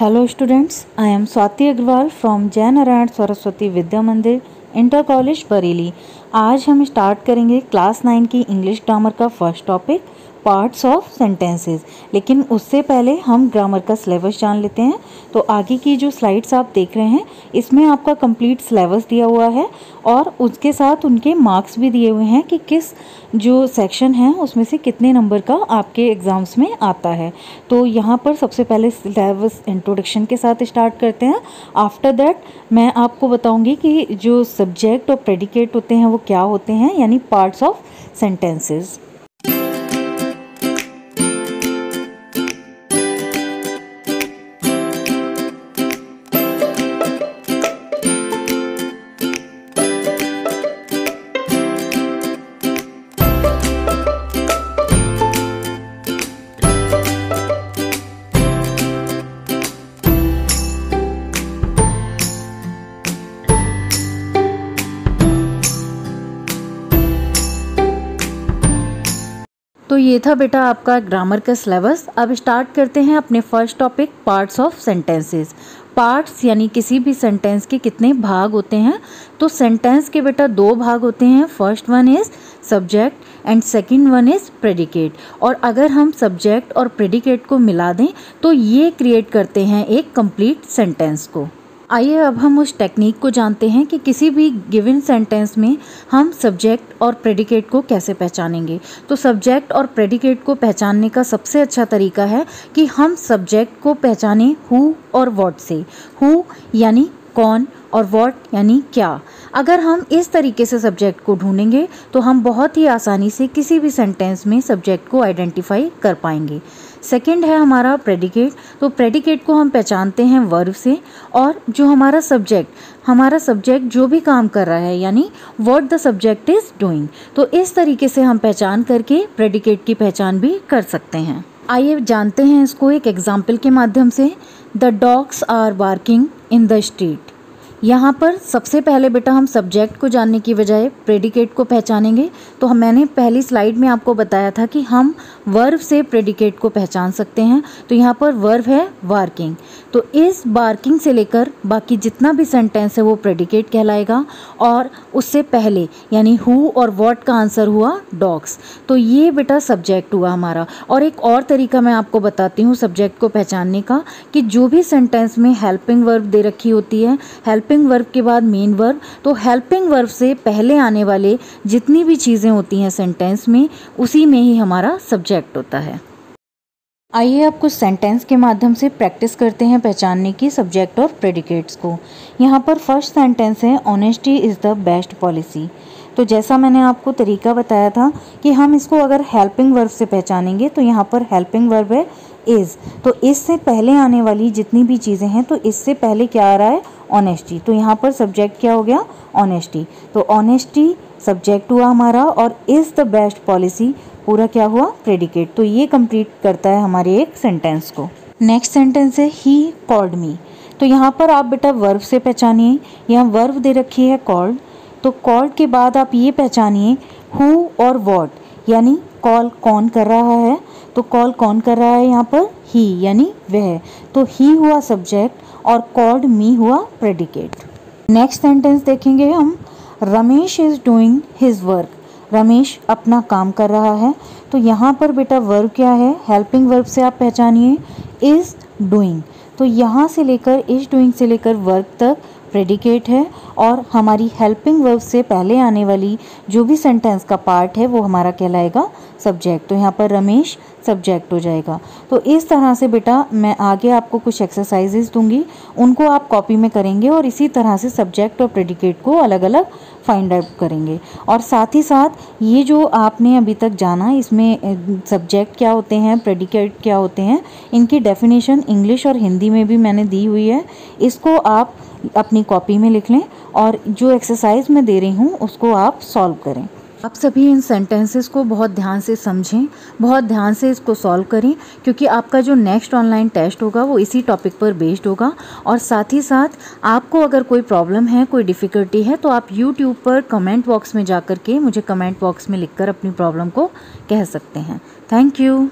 Hello students, I am Swati Agrawal from जय नारायण सरस्वती विद्या मंदिर inter college Bareilly. आज हम स्टार्ट करेंगे क्लास 9 की इंग्लिश ग्रामर का first topic parts of sentences. लेकिन उससे पहले हम ग्रामर का सिलेबस जान लेते हैं। तो आगे की जो स्लाइड्स आप देख रहे हैं इसमें आपका कंप्लीट सिलेबस दिया हुआ है और उसके साथ उनके मार्क्स भी दिए हुए हैं कि किस जो सेक्शन है उसमें से कितने नंबर का आपके एग्ज़ाम्स में आता है। तो यहाँ पर सबसे पहले सिलेबस इंट्रोडक्शन के साथ स्टार्ट करते हैं। आफ्टर दैट मैं आपको बताऊंगी कि जो सब्जेक्ट और प्रेडिकेट होते हैं वो क्या होते हैं, यानी पार्ट्स ऑफ सेंटेंसेस। तो ये था बेटा आपका ग्रामर का सिलेबस। अब स्टार्ट करते हैं अपने first topic parts of sentences. Parts यानी किसी भी सेंटेंस के कितने भाग होते हैं। तो सेंटेंस के बेटा दो भाग होते हैं। First one is subject and second one is predicate. और अगर हम सब्जेक्ट और प्रेडिकेट को मिला दें तो ये क्रिएट करते हैं एक कंप्लीट सेंटेंस को। आइए अब हम उस टेक्निक को जानते हैं कि किसी भी गिवन सेंटेंस में हम सब्जेक्ट और प्रेडिकेट को कैसे पहचानेंगे। तो सब्जेक्ट और प्रेडिकेट को पहचानने का सबसे अच्छा तरीका है कि हम सब्जेक्ट को पहचानें हु और व्हाट से। हु यानी कौन और व्हाट यानी क्या। अगर हम इस तरीके से सब्जेक्ट को ढूंढेंगे तो हम बहुत ही आसानी से किसी भी सेंटेंस में सब्जेक्ट को आइडेंटिफाई कर पाएंगे। सेकंड है हमारा प्रेडिकेट। तो प्रेडिकेट को हम पहचानते हैं वर्ब से, और जो हमारा सब्जेक्ट जो भी काम कर रहा है यानी what the subject is doing. तो इस तरीके से हम पहचान करके प्रेडिकेट की पहचान भी कर सकते हैं। आइए जानते हैं इसको एक एग्जाम्पल के माध्यम से। The dogs are barking in the street. यहाँ पर सबसे पहले बेटा हम सब्जेक्ट को जानने की बजाय प्रेडिकेट को पहचानेंगे। तो मैंने पहली स्लाइड में आपको बताया था कि हम वर्ब से प्रेडिकेट को पहचान सकते हैं। तो यहाँ पर वर्ब है बार्किंग। तो इस बार्किंग से लेकर बाकी जितना भी सेंटेंस है वो प्रेडिकेट कहलाएगा। और उससे पहले यानी हु और व्हाट का आंसर हुआ डॉग्स। तो ये बेटा सब्जेक्ट हुआ हमारा। और एक और तरीका मैं आपको बताती हूँ सब्जेक्ट को पहचानने का, कि जो भी सेंटेंस में हेल्पिंग वर्ब दे रखी होती है, हेल्पिंग वर्ब के बाद मेन वर्ब, तो हेल्पिंग वर्ब से पहले आने वाले जितनी भी चीज़ें होती हैं सेंटेंस में उसी में ही हमारा सब्जेक्ट होता है। आइए अब कुछ सेंटेंस के माध्यम से प्रैक्टिस करते हैं पहचानने की सब्जेक्ट और प्रेडिकेट्स को। यहाँ पर फर्स्ट सेंटेंस है honesty is the best policy. तो जैसा मैंने आपको तरीका बताया था कि हम इसको अगर हेल्पिंग वर्ब से पहचानेंगे तो यहाँ पर हेल्पिंग वर्ब है इज़। तो इससे पहले आने वाली जितनी भी चीज़ें हैं तो इससे पहले क्या आ रहा है ऑनेस्टी। तो यहाँ पर सब्जेक्ट क्या हो गया ऑनेस्टी। तो ऑनेस्टी सब्जेक्ट हुआ हमारा और इज़ द बेस्ट पॉलिसी पूरा क्या हुआ प्रेडिकेट। तो ये कंप्लीट करता है हमारे एक सेंटेंस को। नेक्स्ट सेंटेंस है ही कॉल्ड मी। तो यहाँ पर आप बेटा वर्ब से पहचानिए। यहाँ वर्ब दे रखी है कॉल्ड। तो कॉल्ड के बाद आप ये पहचानिए हु और व्हाट, यानी कॉल कौन कर रहा है। तो कॉल कौन कर रहा है यहाँ पर ही यानी वह। तो ही हुआ सब्जेक्ट और कॉल्ड मी हुआ प्रेडिकेट। नेक्स्ट सेंटेंस देखेंगे हम। Ramesh is doing his work. Ramesh अपना काम कर रहा है। तो यहाँ पर बेटा वर्ब क्या है, हेल्पिंग वर्ब से आप पहचानिए इज़ डूइंग। तो यहाँ से लेकर इज़ डूइंग से लेकर वर्क तक प्रेडिकेट है और हमारी हेल्पिंग वर्ब से पहले आने वाली जो भी सेंटेंस का पार्ट है वो हमारा कहलाएगा सब्जेक्ट। तो यहाँ पर रमेश सब्जेक्ट हो जाएगा। तो इस तरह से बेटा मैं आगे आपको कुछ एक्सरसाइजेस दूंगी, उनको आप कॉपी में करेंगे और इसी तरह से सब्जेक्ट और प्रेडिकेट को अलग अलग फाइंड आउट करेंगे। और साथ ही साथ ये जो आपने अभी तक जाना इसमें सब्जेक्ट क्या होते हैं, प्रेडिकेट क्या होते हैं, इनकी डेफिनेशन इंग्लिश और हिंदी में भी मैंने दी हुई है। इसको आप अपनी कॉपी में लिख लें और जो एक्सरसाइज मैं दे रही हूँ उसको आप सॉल्व करें। आप सभी इन सेंटेंसेस को बहुत ध्यान से समझें, बहुत ध्यान से इसको सॉल्व करें, क्योंकि आपका जो नेक्स्ट ऑनलाइन टेस्ट होगा वो इसी टॉपिक पर बेस्ड होगा। और साथ ही साथ आपको अगर कोई प्रॉब्लम है, कोई डिफ़िकल्टी है, तो आप यूट्यूब पर कमेंट बॉक्स में जा कर के मुझे कमेंट बॉक्स में लिखकर अपनी प्रॉब्लम को कह सकते हैं। Thank you.